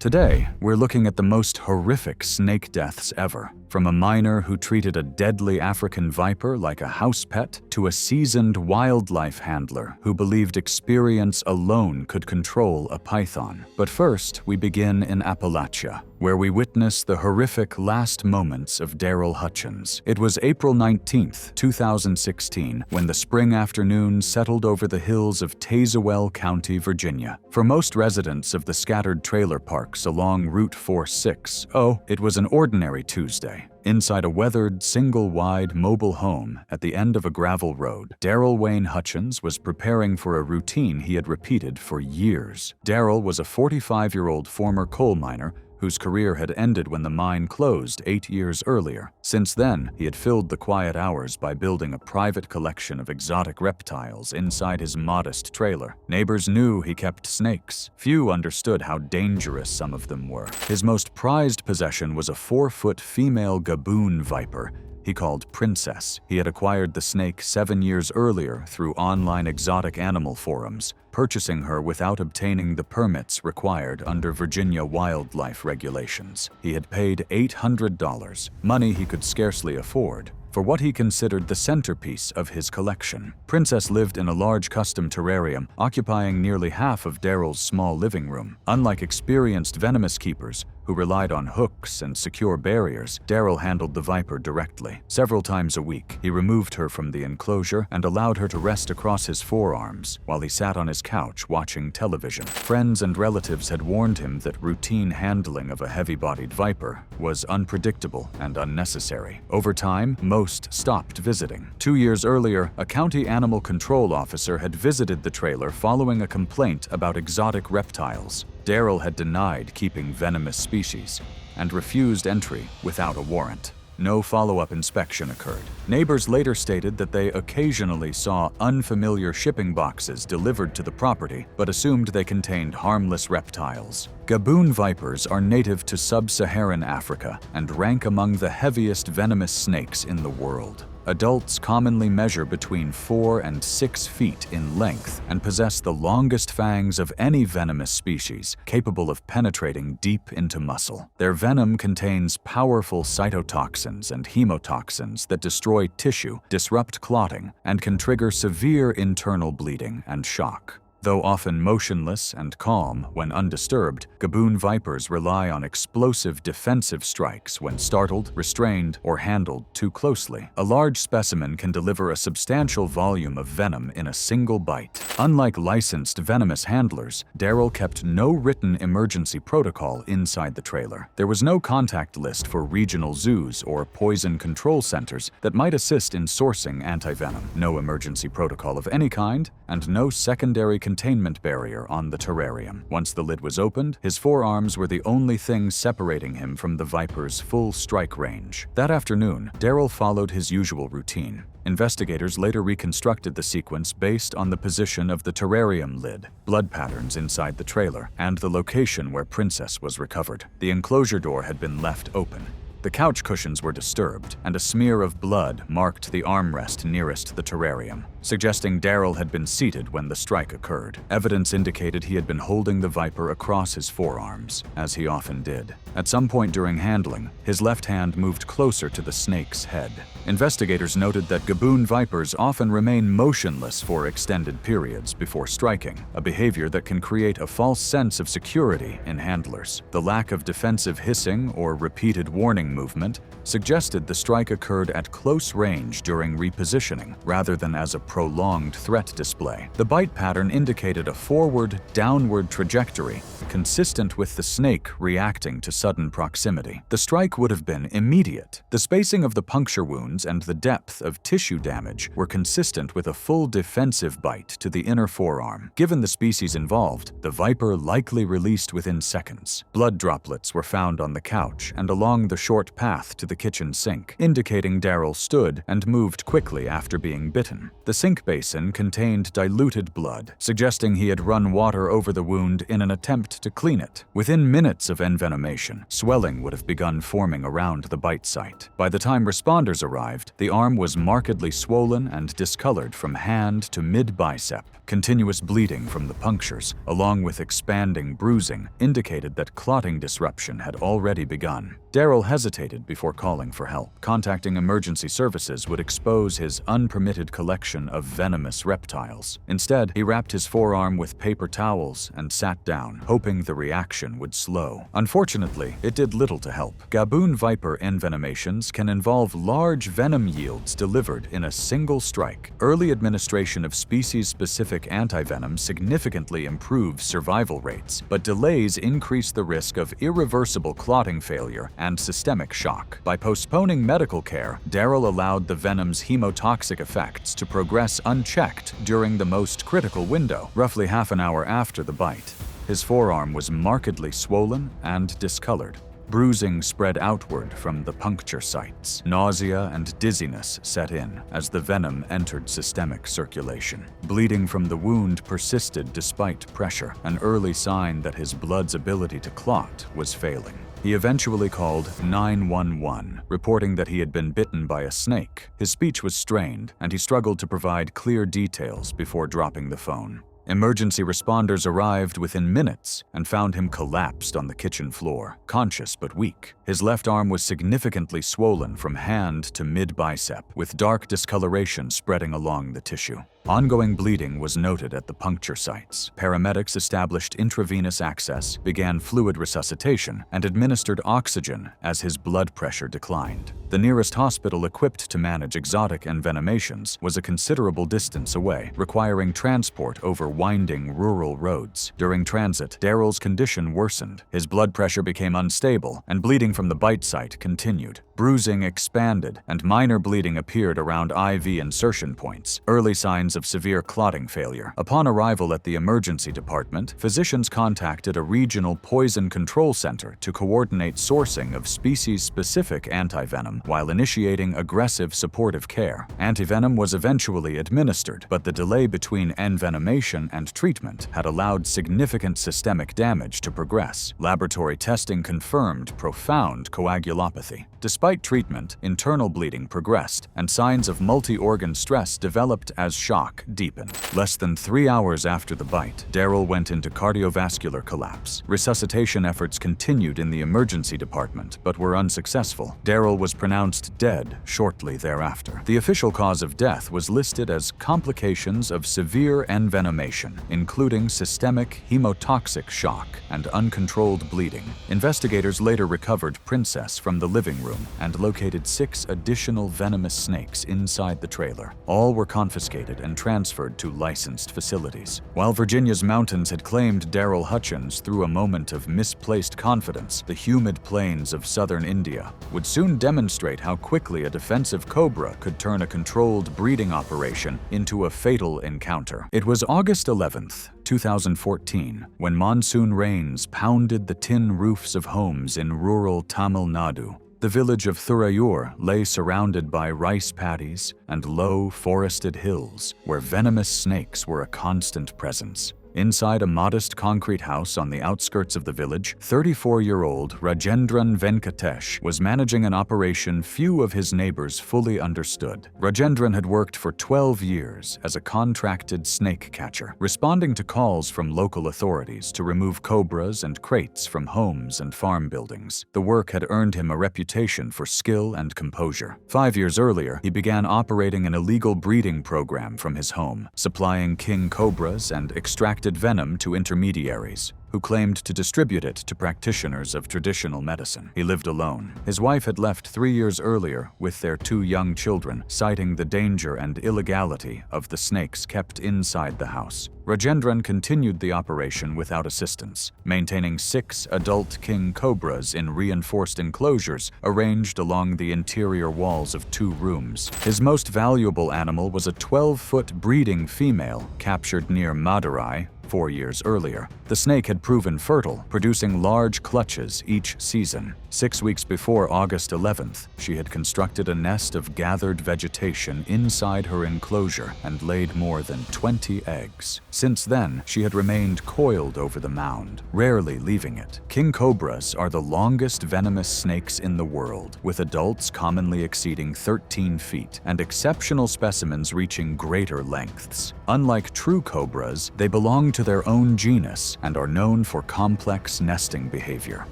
Today, we're looking at the most horrific snake deaths ever. From a miner who treated a deadly African viper like a house pet to a seasoned wildlife handler who believed experience alone could control a python. But first, we begin in Appalachia, where we witness the horrific last moments of Darrell Hutchins. It was April 19, 2016, when the spring afternoon settled over the hills of Tazewell County, Virginia. For most residents of the scattered trailer parks along Route 46, it was an ordinary Tuesday. Inside a weathered, single-wide mobile home at the end of a gravel road, Darrell Wayne Hutchins was preparing for a routine he had repeated for years. Darrell was a 45-year-old former coal miner whose career had ended when the mine closed 8 years earlier. Since then, he had filled the quiet hours by building a private collection of exotic reptiles inside his modest trailer. Neighbors knew he kept snakes. Few understood how dangerous some of them were. His most prized possession was a 4-foot female gaboon viper he called Princess. He had acquired the snake 7 years earlier through online exotic animal forums, purchasing her without obtaining the permits required under Virginia wildlife regulations. He had paid $800, money he could scarcely afford, for what he considered the centerpiece of his collection. Princess lived in a large custom terrarium, occupying nearly half of Darrell's small living room. Unlike experienced venomous keepers, who relied on hooks and secure barriers, Darrell handled the viper directly. Several times a week, he removed her from the enclosure and allowed her to rest across his forearms while he sat on his couch watching television. Friends and relatives had warned him that routine handling of a heavy-bodied viper was unpredictable and unnecessary. Over time, most stopped visiting. 2 years earlier, a county animal control officer had visited the trailer following a complaint about exotic reptiles. Darrell had denied keeping venomous species and refused entry without a warrant. No follow-up inspection occurred. Neighbors later stated that they occasionally saw unfamiliar shipping boxes delivered to the property, but assumed they contained harmless reptiles. Gaboon vipers are native to sub-Saharan Africa and rank among the heaviest venomous snakes in the world. Adults commonly measure between 4 and 6 feet in length and possess the longest fangs of any venomous species, capable of penetrating deep into muscle. Their venom contains powerful cytotoxins and hemotoxins that destroy tissue, disrupt clotting, and can trigger severe internal bleeding and shock. Though often motionless and calm when undisturbed, gaboon vipers rely on explosive defensive strikes when startled, restrained, or handled too closely. A large specimen can deliver a substantial volume of venom in a single bite. Unlike licensed venomous handlers, Darrell kept no written emergency protocol inside the trailer. There was no contact list for regional zoos or poison control centers that might assist in sourcing antivenom, no emergency protocol of any kind, and no secondary containment barrier on the terrarium. Once the lid was opened, his forearms were the only thing separating him from the viper's full strike range. That afternoon, Darrell followed his usual routine. Investigators later reconstructed the sequence based on the position of the terrarium lid, blood patterns inside the trailer, and the location where Princess was recovered. The enclosure door had been left open. The couch cushions were disturbed, and a smear of blood marked the armrest nearest the terrarium, suggesting Darrell had been seated when the strike occurred. Evidence indicated he had been holding the viper across his forearms, as he often did. At some point during handling, his left hand moved closer to the snake's head. Investigators noted that gaboon vipers often remain motionless for extended periods before striking, a behavior that can create a false sense of security in handlers. The lack of defensive hissing or repeated warning movement suggested the strike occurred at close range during repositioning, rather than as a prolonged threat display. The bite pattern indicated a forward-downward trajectory, consistent with the snake reacting to sudden proximity. The strike would have been immediate. The spacing of the puncture wounds and the depth of tissue damage were consistent with a full defensive bite to the inner forearm. Given the species involved, the viper likely released within seconds. Blood droplets were found on the couch and along the short path to the kitchen sink, indicating Darrell stood and moved quickly after being bitten. The sink basin contained diluted blood, suggesting he had run water over the wound in an attempt to clean it. Within minutes of envenomation, swelling would have begun forming around the bite site. By the time responders arrived, the arm was markedly swollen and discolored from hand to mid-bicep. Continuous bleeding from the punctures, along with expanding bruising, indicated that clotting disruption had already begun. Darrell hesitated before calling for help. Contacting emergency services would expose his unpermitted collection of venomous reptiles. Instead, he wrapped his forearm with paper towels and sat down, hoping the reaction would slow. Unfortunately, it did little to help. Gaboon viper envenomations can involve large venom yields delivered in a single strike. Early administration of species-specific antivenom significantly improves survival rates, but delays increase the risk of irreversible clotting failure and systemic shock. By postponing medical care, Darrell allowed the venom's hemotoxic effects to progress unchecked during the most critical window, roughly half an hour after the bite. His forearm was markedly swollen and discolored. Bruising spread outward from the puncture sites. Nausea and dizziness set in as the venom entered systemic circulation. Bleeding from the wound persisted despite pressure, an early sign that his blood's ability to clot was failing. He eventually called 911, reporting that he had been bitten by a snake. His speech was strained, and he struggled to provide clear details before dropping the phone. Emergency responders arrived within minutes and found him collapsed on the kitchen floor, conscious but weak. His left arm was significantly swollen from hand to mid-bicep, with dark discoloration spreading along the tissue. Ongoing bleeding was noted at the puncture sites. Paramedics established intravenous access, began fluid resuscitation, and administered oxygen as his blood pressure declined. The nearest hospital equipped to manage exotic envenomations was a considerable distance away, requiring transport over winding rural roads. During transit, Darrell's condition worsened. His blood pressure became unstable, and bleeding from the bite site continued. Bruising expanded, and minor bleeding appeared around IV insertion points, early signs of severe clotting failure. Upon arrival at the emergency department, physicians contacted a regional poison control center to coordinate sourcing of species-specific antivenom while initiating aggressive supportive care. Antivenom was eventually administered, but the delay between envenomation and treatment had allowed significant systemic damage to progress. Laboratory testing confirmed profound coagulopathy. Despite treatment, internal bleeding progressed, and signs of multi-organ stress developed as shock deepened. Less than 3 hours after the bite, Darrell went into cardiovascular collapse. Resuscitation efforts continued in the emergency department, but were unsuccessful. Darrell was pronounced dead shortly thereafter. The official cause of death was listed as complications of severe envenomation, including systemic hemotoxic shock and uncontrolled bleeding. Investigators later recovered Princess from the living room and located 6 additional venomous snakes inside the trailer. All were confiscated and transferred to licensed facilities. While Virginia's mountains had claimed Darrell Hutchins through a moment of misplaced confidence, the humid plains of southern India would soon demonstrate how quickly a defensive cobra could turn a controlled breeding operation into a fatal encounter. It was August 11th, 2014, when monsoon rains pounded the tin roofs of homes in rural Tamil Nadu. The village of Thurayur lay surrounded by rice paddies and low, forested hills, where venomous snakes were a constant presence. Inside a modest concrete house on the outskirts of the village, 34-year-old Rajendran Venkatesh was managing an operation few of his neighbors fully understood. Rajendran had worked for 12 years as a contracted snake catcher, responding to calls from local authorities to remove cobras and crates from homes and farm buildings. The work had earned him a reputation for skill and composure. 5 years earlier, he began operating an illegal breeding program from his home, supplying king cobras and extracted venom to intermediaries, who claimed to distribute it to practitioners of traditional medicine. He lived alone. His wife had left 3 years earlier with their 2 young children, citing the danger and illegality of the snakes kept inside the house. Rajendran continued the operation without assistance, maintaining 6 adult king cobras in reinforced enclosures arranged along the interior walls of 2 rooms. His most valuable animal was a 12-foot breeding female captured near Madurai, 4 years earlier. The snake had proven fertile, producing large clutches each season. 6 weeks before August 11th, she had constructed a nest of gathered vegetation inside her enclosure and laid more than 20 eggs. Since then, she had remained coiled over the mound, rarely leaving it. King cobras are the longest venomous snakes in the world, with adults commonly exceeding 13 feet and exceptional specimens reaching greater lengths. Unlike true cobras, they belong to their own genus and are known for complex nesting behavior.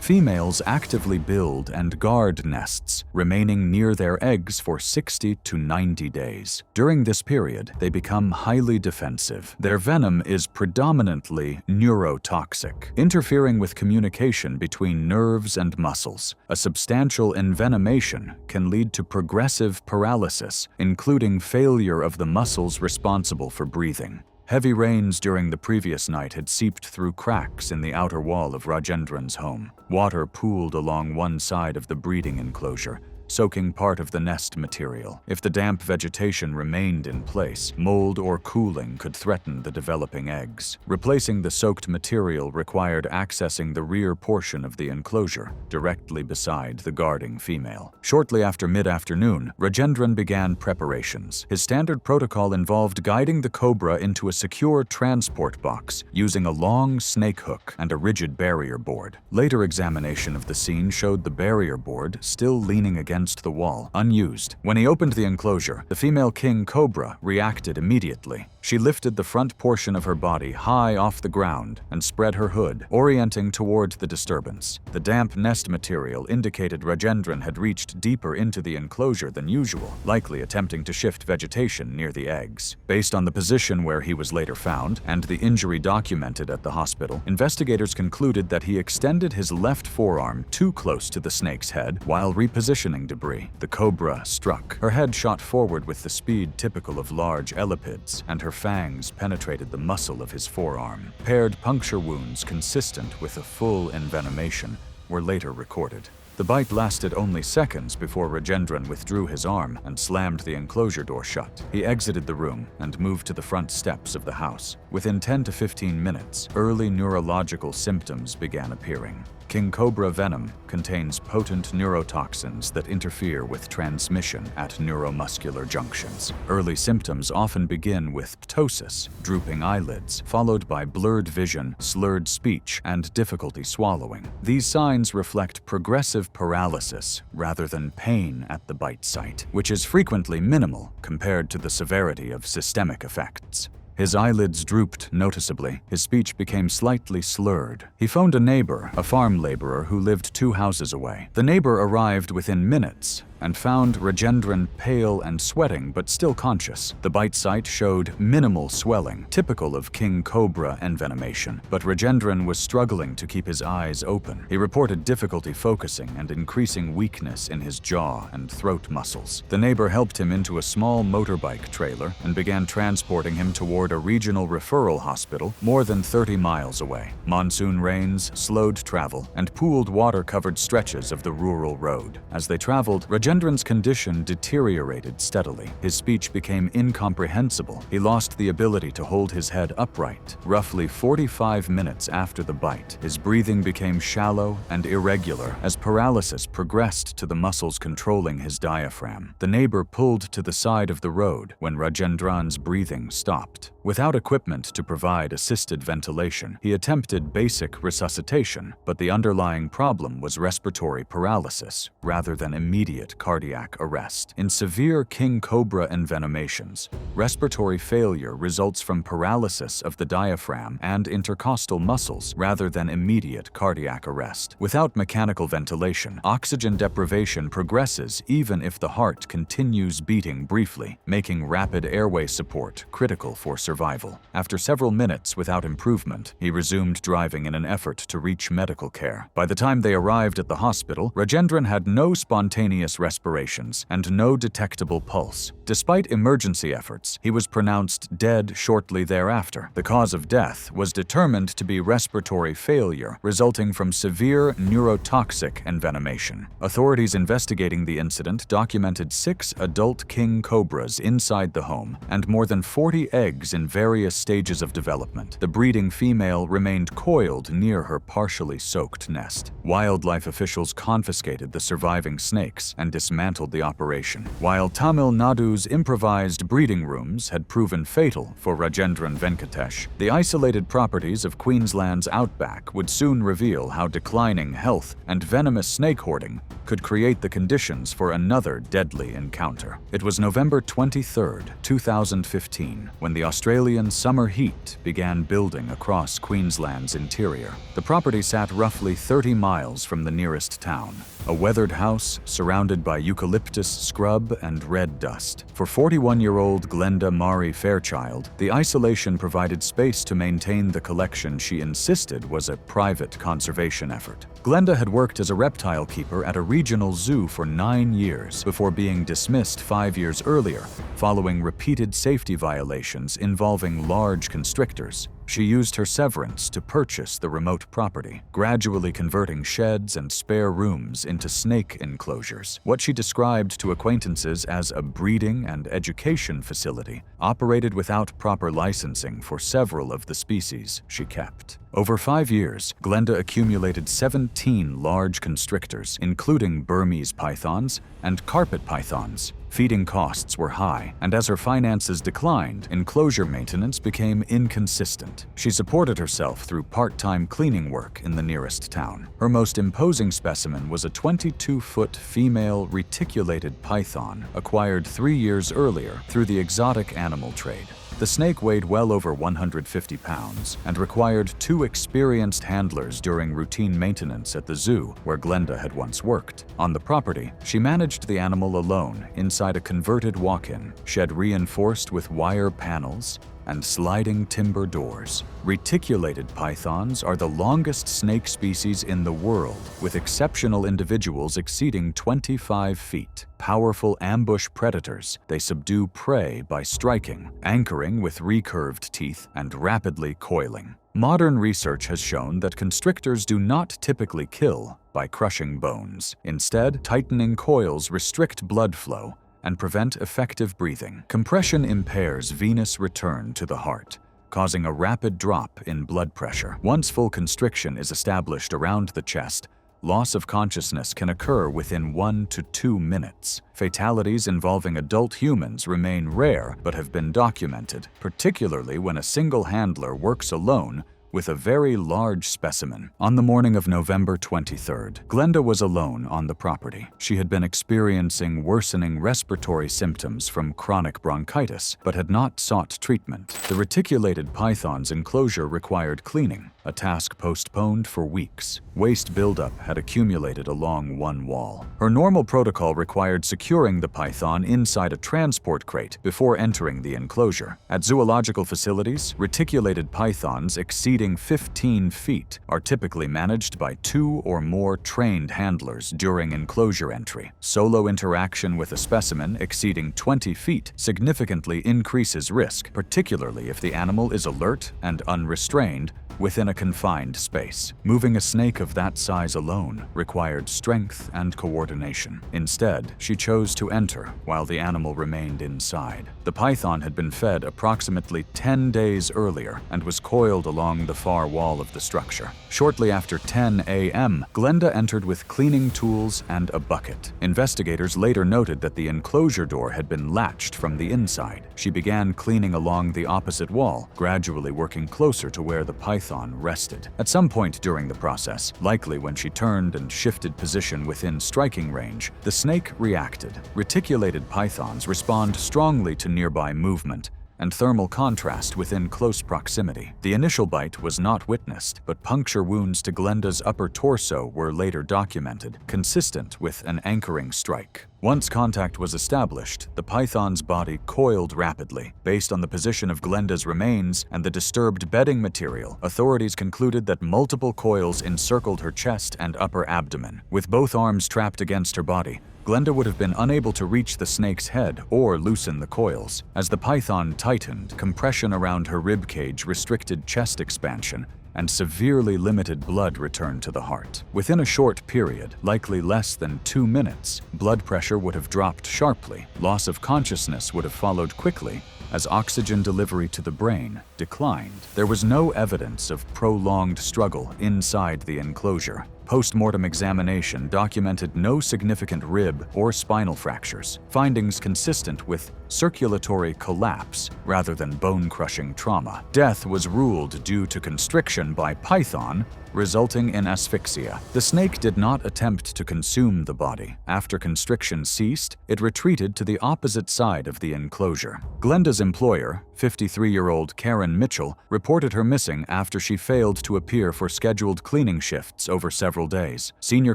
Females actively build and guard nests, remaining near their eggs for 60 to 90 days. During this period, they become highly defensive. Their venom is predominantly neurotoxic, interfering with communication between nerves and muscles. A substantial envenomation can lead to progressive paralysis, including failure of the muscles responsible for breathing. Heavy rains during the previous night had seeped through cracks in the outer wall of Rajendran's home. Water pooled along one side of the breeding enclosure, soaking part of the nest material. If the damp vegetation remained in place, mold or cooling could threaten the developing eggs. Replacing the soaked material required accessing the rear portion of the enclosure, directly beside the guarding female. Shortly after mid-afternoon, Rajendran began preparations. His standard protocol involved guiding the cobra into a secure transport box using a long snake hook and a rigid barrier board. Later examination of the scene showed the barrier board still leaning against the wall, unused. When he opened the enclosure, the female king cobra reacted immediately. She lifted the front portion of her body high off the ground and spread her hood, orienting toward the disturbance. The damp nest material indicated Rajendran had reached deeper into the enclosure than usual, likely attempting to shift vegetation near the eggs. Based on the position where he was later found and the injury documented at the hospital, investigators concluded that he extended his left forearm too close to the snake's head while repositioning debris. The cobra struck. Her head shot forward with the speed typical of large elapids, and her fangs penetrated the muscle of his forearm. Paired puncture wounds consistent with a full envenomation were later recorded. The bite lasted only seconds before Rajendran withdrew his arm and slammed the enclosure door shut. He exited the room and moved to the front steps of the house. Within 10 to 15 minutes, early neurological symptoms began appearing. King cobra venom contains potent neurotoxins that interfere with transmission at neuromuscular junctions. Early symptoms often begin with ptosis, drooping eyelids, followed by blurred vision, slurred speech, and difficulty swallowing. These signs reflect progressive paralysis rather than pain at the bite site, which is frequently minimal compared to the severity of systemic effects. His eyelids drooped noticeably. His speech became slightly slurred. He phoned a neighbor, a farm laborer who lived 2 houses away. The neighbor arrived within minutes and found Rajendran pale and sweating but still conscious. The bite site showed minimal swelling, typical of king cobra envenomation, but Rajendran was struggling to keep his eyes open. He reported difficulty focusing and increasing weakness in his jaw and throat muscles. The neighbor helped him into a small motorbike trailer and began transporting him toward a regional referral hospital more than 30 miles away. Monsoon rains slowed travel and pooled water-covered stretches of the rural road. As they traveled, Rajendran's condition deteriorated steadily. His speech became incomprehensible. He lost the ability to hold his head upright. Roughly 45 minutes after the bite, his breathing became shallow and irregular as paralysis progressed to the muscles controlling his diaphragm. The neighbor pulled to the side of the road when Rajendran's breathing stopped. Without equipment to provide assisted ventilation, he attempted basic resuscitation, but the underlying problem was respiratory paralysis rather than immediate cardiac arrest. In severe king cobra envenomations, respiratory failure results from paralysis of the diaphragm and intercostal muscles rather than immediate cardiac arrest. Without mechanical ventilation, oxygen deprivation progresses even if the heart continues beating briefly, making rapid airway support critical for survival. After several minutes without improvement, he resumed driving in an effort to reach medical care. By the time they arrived at the hospital, Rajendran had no spontaneous respirations and no detectable pulse. Despite emergency efforts, he was pronounced dead shortly thereafter. The cause of death was determined to be respiratory failure resulting from severe neurotoxic envenomation. Authorities investigating the incident documented 6 adult king cobras inside the home and more than 40 eggs in various stages of development. The breeding female remained coiled near her partially soaked nest. Wildlife officials confiscated the surviving snakes and dismantled the operation. While Tamil Nadu's improvised breeding rooms had proven fatal for Rajendran Venkatesh, the isolated properties of Queensland's outback would soon reveal how declining health and venomous snake hoarding could create the conditions for another deadly encounter. It was November 23, 2015, when the Australian summer heat began building across Queensland's interior. The property sat roughly 30 miles from the nearest town, a weathered house surrounded by eucalyptus scrub and red dust. For 41-year-old Glenda Mari Fairchild, the isolation provided space to maintain the collection she insisted was a private conservation effort. Glenda had worked as a reptile keeper at a regional zoo for 9 years before being dismissed 5 years earlier, following repeated safety violations involving large constrictors. She used her severance to purchase the remote property, gradually converting sheds and spare rooms into snake enclosures. What she described to acquaintances as a breeding and education facility operated without proper licensing for several of the species she kept. Over 5 years, Glenda accumulated 17 large constrictors, including Burmese pythons and carpet pythons. Feeding costs were high, and as her finances declined, enclosure maintenance became inconsistent. She supported herself through part-time cleaning work in the nearest town. Her most imposing specimen was a 22-foot female reticulated python acquired 3 years earlier through the exotic animal trade. The snake weighed well over 150 pounds and required 2 experienced handlers during routine maintenance at the zoo where Glenda had once worked. On the property, she managed the animal alone inside a converted walk-in, shed reinforced with wire panels and sliding timber doors. Reticulated pythons are the longest snake species in the world, with exceptional individuals exceeding 25 feet. Powerful ambush predators, they subdue prey by striking, anchoring with recurved teeth, and rapidly coiling. Modern research has shown that constrictors do not typically kill by crushing bones. Instead, tightening coils restrict blood flow and prevent effective breathing. Compression impairs venous return to the heart, causing a rapid drop in blood pressure. Once full constriction is established around the chest, loss of consciousness can occur within 1 to 2 minutes. Fatalities involving adult humans remain rare but have been documented, particularly when a single handler works alone with a very large specimen. On the morning of November 23rd, Glenda was alone on the property. She had been experiencing worsening respiratory symptoms from chronic bronchitis, but had not sought treatment. The reticulated python's enclosure required cleaning, a task postponed for weeks. Waste buildup had accumulated along one wall. Her normal protocol required securing the python inside a transport crate before entering the enclosure. At zoological facilities, reticulated pythons exceeding 15 feet are typically managed by 2 or more trained handlers during enclosure entry. Solo interaction with a specimen exceeding 20 feet significantly increases risk, particularly if the animal is alert and unrestrained within a confined space. Moving a snake of that size alone required strength and coordination. Instead, she chose to enter while the animal remained inside. The python had been fed approximately 10 days earlier and was coiled along the far wall of the structure. Shortly after 10 a.m., Glenda entered with cleaning tools and a bucket. Investigators later noted that the enclosure door had been latched from the inside. She began cleaning along the opposite wall, gradually working closer to where the python rested. At some point during the process, likely when she turned and shifted position within striking range, the snake reacted. Reticulated pythons respond strongly to nearby movement and thermal contrast within close proximity. The initial bite was not witnessed, but puncture wounds to Glenda's upper torso were later documented, consistent with an anchoring strike. Once contact was established, the python's body coiled rapidly. Based on the position of Glenda's remains and the disturbed bedding material, authorities concluded that multiple coils encircled her chest and upper abdomen. With both arms trapped against her body, Glenda would have been unable to reach the snake's head or loosen the coils. As the python tightened, compression around her ribcage restricted chest expansion, and severely limited blood return to the heart. Within a short period, likely less than 2 minutes, blood pressure would have dropped sharply. Loss of consciousness would have followed quickly as oxygen delivery to the brain declined. There was no evidence of prolonged struggle inside the enclosure. Post-mortem examination documented no significant rib or spinal fractures, findings consistent with circulatory collapse rather than bone-crushing trauma. Death was ruled due to constriction by python, resulting in asphyxia. The snake did not attempt to consume the body. After constriction ceased, it retreated to the opposite side of the enclosure. Glenda's employer, 53-year-old Karen Mitchell, reported her missing after she failed to appear for scheduled cleaning shifts over several days. Senior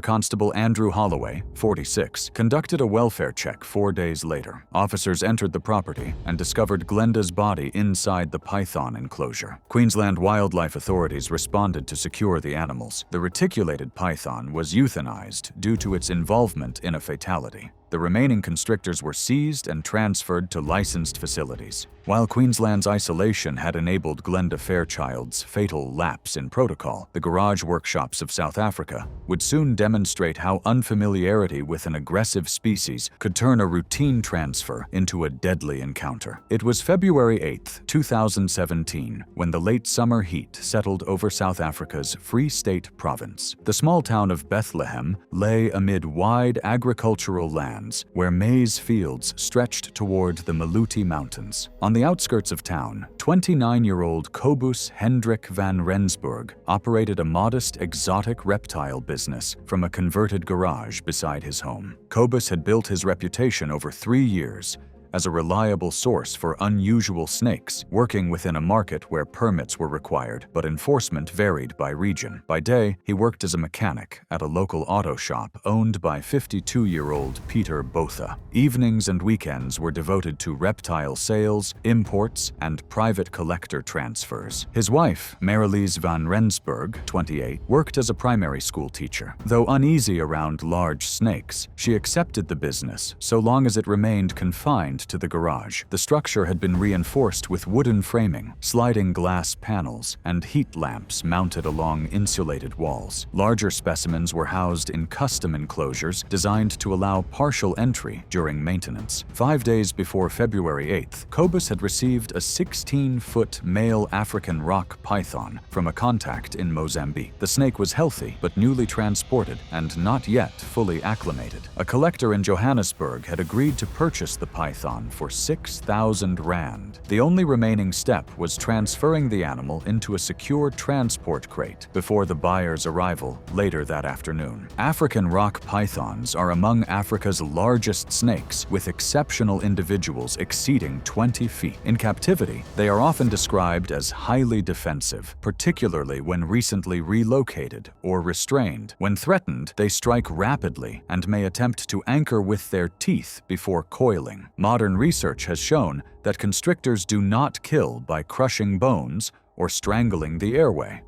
Constable Andrew Holloway, 46, conducted a welfare check 4 days later. Officers entered the property and discovered Glenda's body inside the python enclosure. Queensland wildlife authorities responded to secure the animals. The reticulated python was euthanized due to its involvement in a fatality. The remaining constrictors were seized and transferred to licensed facilities. While Queensland's isolation had enabled Glenda Fairchild's fatal lapse in protocol, the garage workshops of South Africa would soon demonstrate how unfamiliarity with an aggressive species could turn a routine transfer into a deadly encounter. It was February 8, 2017, when the late summer heat settled over South Africa's Free State province. The small town of Bethlehem lay amid wide agricultural lands where maize fields stretched toward the Maluti Mountains. On the outskirts of town, 29-year-old Cobus Hendrik van Rensburg operated a modest exotic reptile business from a converted garage beside his home. Cobus had built his reputation over 3 years as a reliable source for unusual snakes, working within a market where permits were required, but enforcement varied by region. By day, he worked as a mechanic at a local auto shop owned by 52-year-old Peter Botha. Evenings and weekends were devoted to reptile sales, imports, and private collector transfers. His wife, Marilise van Rensburg, 28, worked as a primary school teacher. Though uneasy around large snakes, she accepted the business so long as it remained confined to the garage. The structure had been reinforced with wooden framing, sliding glass panels, and heat lamps mounted along insulated walls. Larger specimens were housed in custom enclosures designed to allow partial entry during maintenance. 5 days before February 8th, Cobus had received a 16-foot male African rock python from a contact in Mozambique. The snake was healthy, but newly transported and not yet fully acclimated. A collector in Johannesburg had agreed to purchase the python for 6,000 rand. The only remaining step was transferring the animal into a secure transport crate before the buyer's arrival later that afternoon. African rock pythons are among Africa's largest snakes, with exceptional individuals exceeding 20 feet. In captivity, they are often described as highly defensive, particularly when recently relocated or restrained. When threatened, they strike rapidly and may attempt to anchor with their teeth before coiling. Modern research has shown that constrictors do not kill by crushing bones or strangling the airway.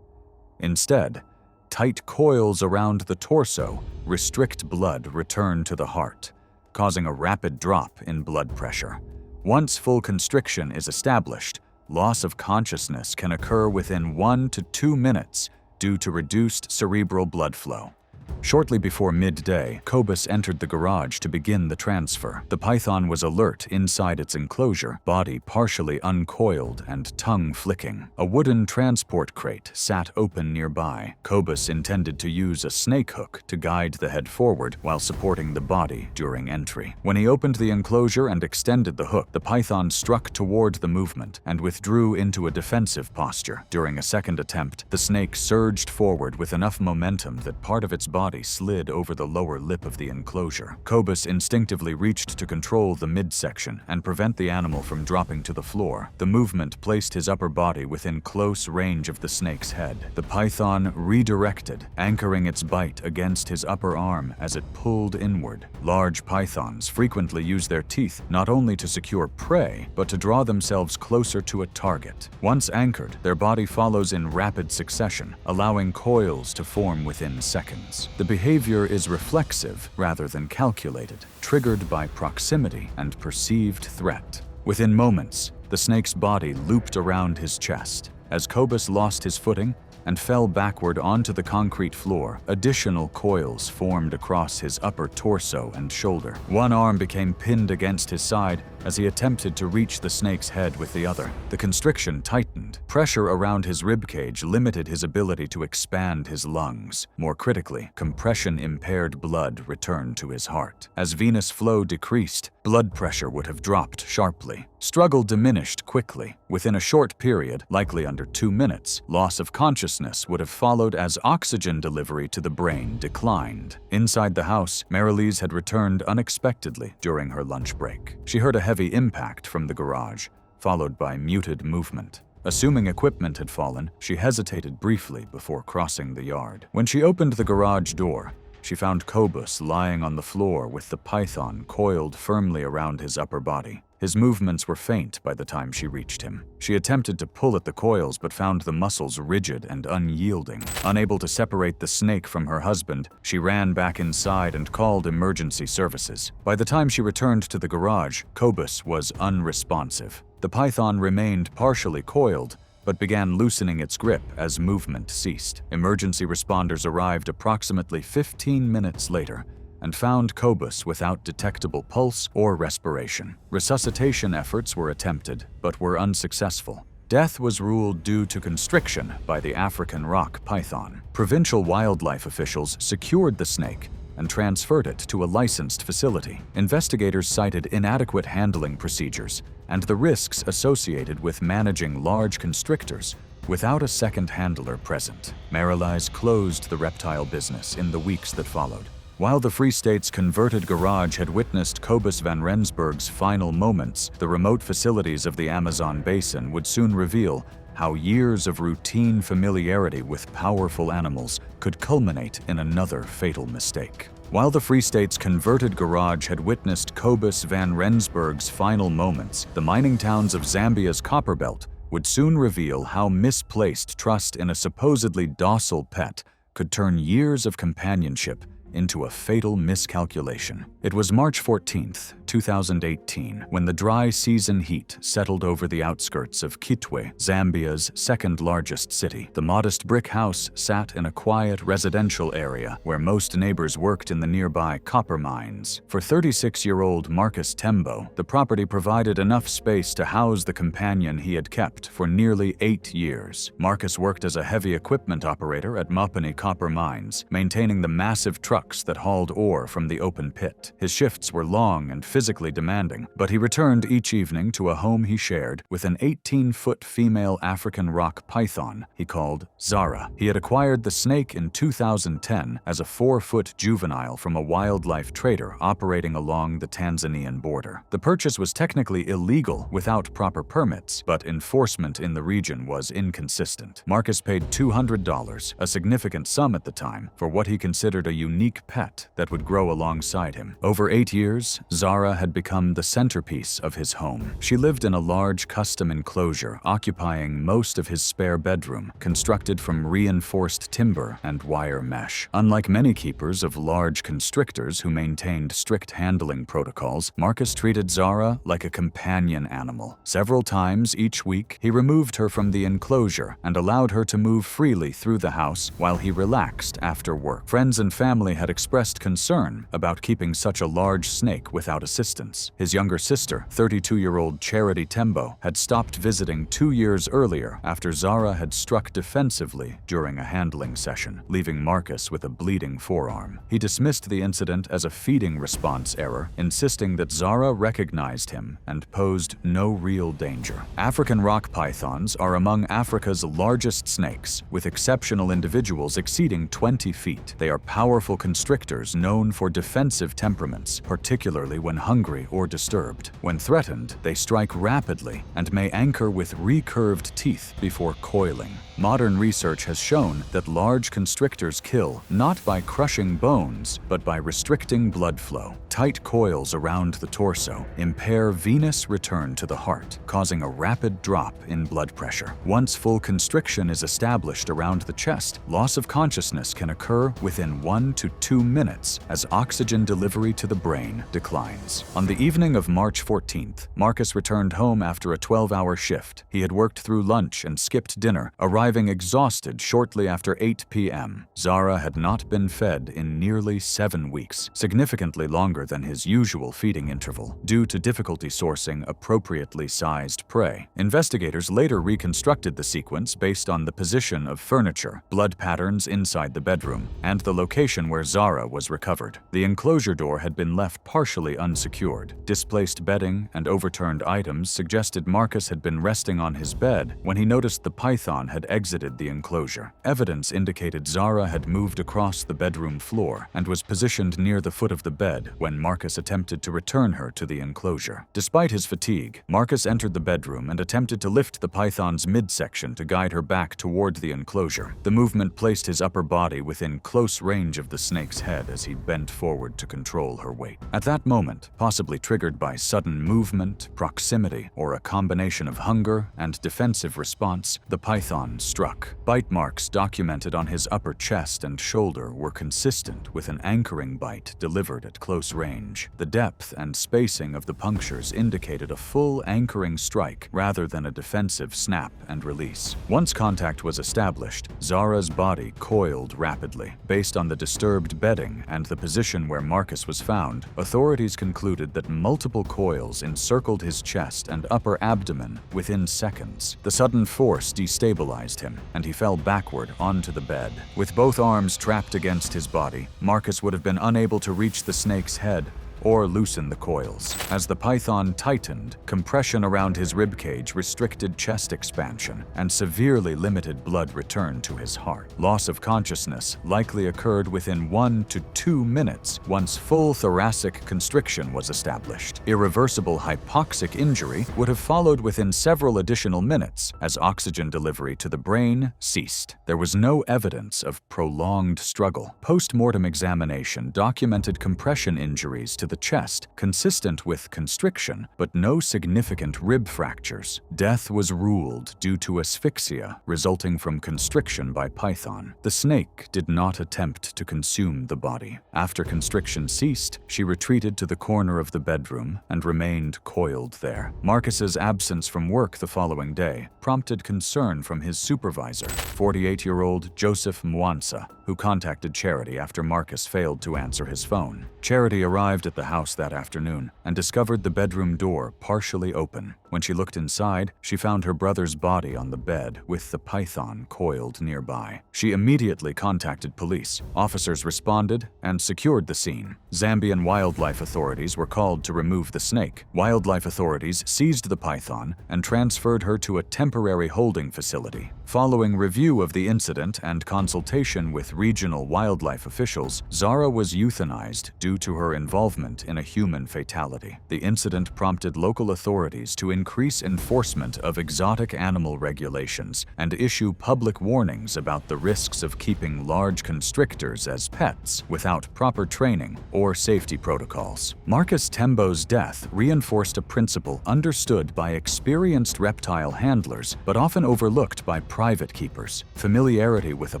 Instead, tight coils around the torso restrict blood return to the heart, causing a rapid drop in blood pressure. Once full constriction is established, loss of consciousness can occur within 1 to 2 minutes due to reduced cerebral blood flow. Shortly before midday, Cobus entered the garage to begin the transfer. The python was alert inside its enclosure, body partially uncoiled and tongue flicking. A wooden transport crate sat open nearby. Cobus intended to use a snake hook to guide the head forward while supporting the body during entry. When he opened the enclosure and extended the hook, the python struck toward the movement and withdrew into a defensive posture. During a second attempt, the snake surged forward with enough momentum that part of its body slid over the lower lip of the enclosure. Cobus instinctively reached to control the midsection and prevent the animal from dropping to the floor. The movement placed his upper body within close range of the snake's head. The python redirected, anchoring its bite against his upper arm as it pulled inward. Large pythons frequently use their teeth not only to secure prey, but to draw themselves closer to a target. Once anchored, their body follows in rapid succession, allowing coils to form within seconds. The behavior is reflexive rather than calculated, triggered by proximity and perceived threat. Within moments, the snake's body looped around his chest. As Cobus lost his footing and fell backward onto the concrete floor, additional coils formed across his upper torso and shoulder. One arm became pinned against his side as he attempted to reach the snake's head with the other. The constriction tightened. Pressure around his ribcage limited his ability to expand his lungs. More critically, compression-impaired blood returned to his heart. As venous flow decreased, blood pressure would have dropped sharply. Struggle diminished quickly. Within a short period, likely under 2 minutes, loss of consciousness would have followed as oxygen delivery to the brain declined. Inside the house, Marilise had returned unexpectedly during her lunch break. She heard a heavy impact from the garage, followed by muted movement. Assuming equipment had fallen, she hesitated briefly before crossing the yard. When she opened the garage door, she found Cobus lying on the floor with the python coiled firmly around his upper body. His movements were faint by the time she reached him. She attempted to pull at the coils but found the muscles rigid and unyielding. Unable to separate the snake from her husband, she ran back inside and called emergency services. By the time she returned to the garage, Cobus was unresponsive. The python remained partially coiled, but began loosening its grip as movement ceased. Emergency responders arrived approximately 15 minutes later and found Cobus without detectable pulse or respiration. Resuscitation efforts were attempted, but were unsuccessful. Death was ruled due to constriction by the African rock python. Provincial wildlife officials secured the snake and transferred it to a licensed facility. Investigators cited inadequate handling procedures and the risks associated with managing large constrictors without a second handler present. Marilise closed the reptile business in the weeks that followed. While the Free State's converted garage had witnessed Cobus van Rensburg's final moments, the remote facilities of the Amazon basin would soon reveal how years of routine familiarity with powerful animals could culminate in another fatal mistake. While the Free State's converted garage had witnessed Cobus van Rensburg's final moments, the mining towns of Zambia's Copperbelt would soon reveal how misplaced trust in a supposedly docile pet could turn years of companionship into a fatal miscalculation. It was March 14th, 2018, when the dry season heat settled over the outskirts of Kitwe, Zambia's second-largest city. The modest brick house sat in a quiet residential area where most neighbors worked in the nearby copper mines. For 36-year-old Marcus Tembo, the property provided enough space to house the companion he had kept for nearly 8 years. Marcus worked as a heavy equipment operator at Mopani Copper Mines, maintaining the massive trucks that hauled ore from the open pit. His shifts were long and physically demanding, but he returned each evening to a home he shared with an 18-foot female African rock python he called Zara. He had acquired the snake in 2010 as a 4-foot juvenile from a wildlife trader operating along the Tanzanian border. The purchase was technically illegal without proper permits, but enforcement in the region was inconsistent. Marcus paid $200, a significant sum at the time, for what he considered a unique pet that would grow alongside him. Over 8 years, Zara had become the centerpiece of his home. She lived in a large custom enclosure occupying most of his spare bedroom, constructed from reinforced timber and wire mesh. Unlike many keepers of large constrictors who maintained strict handling protocols, Marcus treated Zara like a companion animal. Several times each week, he removed her from the enclosure and allowed her to move freely through the house while he relaxed after work. Friends and family had expressed concern about keeping such a large snake without assistance. His younger sister, 32-year-old Charity Tembo, had stopped visiting 2 years earlier after Zara had struck defensively during a handling session, leaving Marcus with a bleeding forearm. He dismissed the incident as a feeding response error, insisting that Zara recognized him and posed no real danger. African rock pythons are among Africa's largest snakes, with exceptional individuals exceeding 20 feet. They are powerful constrictors known for defensive temperaments, particularly when hungry or disturbed. When threatened, they strike rapidly and may anchor with recurved teeth before coiling. Modern research has shown that large constrictors kill not by crushing bones, but by restricting blood flow. Tight coils around the torso impair venous return to the heart, causing a rapid drop in blood pressure. Once full constriction is established around the chest, loss of consciousness can occur within 1 to 2 minutes as oxygen delivery to the brain declines. On the evening of March 14th, Marcus returned home after a 12-hour shift. He had worked through lunch and skipped dinner, arriving exhausted shortly after 8 p.m. Zara had not been fed in nearly 7 weeks, significantly longer than his usual feeding interval, due to difficulty sourcing appropriately sized prey. Investigators later reconstructed the sequence based on the position of furniture, blood patterns inside the bedroom, and the location where Zara was recovered. The enclosure door had been left partially unsecured. Displaced bedding and overturned items suggested Marcus had been resting on his bed when he noticed the python had exited the enclosure. Evidence indicated Zara had moved across the bedroom floor and was positioned near the foot of the bed when Marcus attempted to return her to the enclosure. Despite his fatigue, Marcus entered the bedroom and attempted to lift the python's midsection to guide her back toward the enclosure. The movement placed his upper body within close range of the snake's head as he bent forward to control her weight. At that moment, possibly triggered by sudden movement, proximity, or a combination of hunger and defensive response, the python struck. Bite marks documented on his upper chest and shoulder were consistent with an anchoring bite delivered at close range. The depth and spacing of the punctures indicated a full anchoring strike rather than a defensive snap and release. Once contact was established, Zara's body coiled rapidly. Based on the disturbed bedding and the position where Marcus was found, authorities concluded that multiple coils encircled his chest and upper abdomen within seconds. The sudden force destabilized him, and he fell backward onto the bed. With both arms trapped against his body, Marcus would have been unable to reach the snake's head or loosen the coils. As the python tightened, compression around his ribcage restricted chest expansion and severely limited blood return to his heart. Loss of consciousness likely occurred within 1 to 2 minutes once full thoracic constriction was established. Irreversible hypoxic injury would have followed within several additional minutes as oxygen delivery to the brain ceased. There was no evidence of prolonged struggle. Post-mortem examination documented compression injuries to the chest, consistent with constriction, but no significant rib fractures. Death was ruled due to asphyxia resulting from constriction by python. The snake did not attempt to consume the body. After constriction ceased, she retreated to the corner of the bedroom and remained coiled there. Marcus's absence from work the following day prompted concern from his supervisor, 48-year-old Joseph Mwansa, who contacted Charity after Marcus failed to answer his phone. Charity arrived at the house that afternoon and discovered the bedroom door partially open. When she looked inside, she found her brother's body on the bed with the python coiled nearby. She immediately contacted police. Officers responded and secured the scene. Zambian wildlife authorities were called to remove the snake. Wildlife authorities seized the python and transferred her to a temporary holding facility. Following review of the incident and consultation with regional wildlife officials, Zara was euthanized due to her involvement in a human fatality. The incident prompted local authorities to increase enforcement of exotic animal regulations and issue public warnings about the risks of keeping large constrictors as pets without proper training or safety protocols. Marcus Tembo's death reinforced a principle understood by experienced reptile handlers but often overlooked by private keepers. Familiarity with a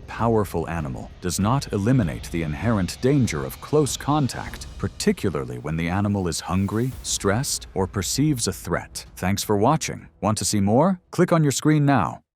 powerful animal does not eliminate the inherent danger of close contact, particularly when the animal is hungry, stressed, or perceives a threat. Thanks for watching. Want to see more? Click on your screen now.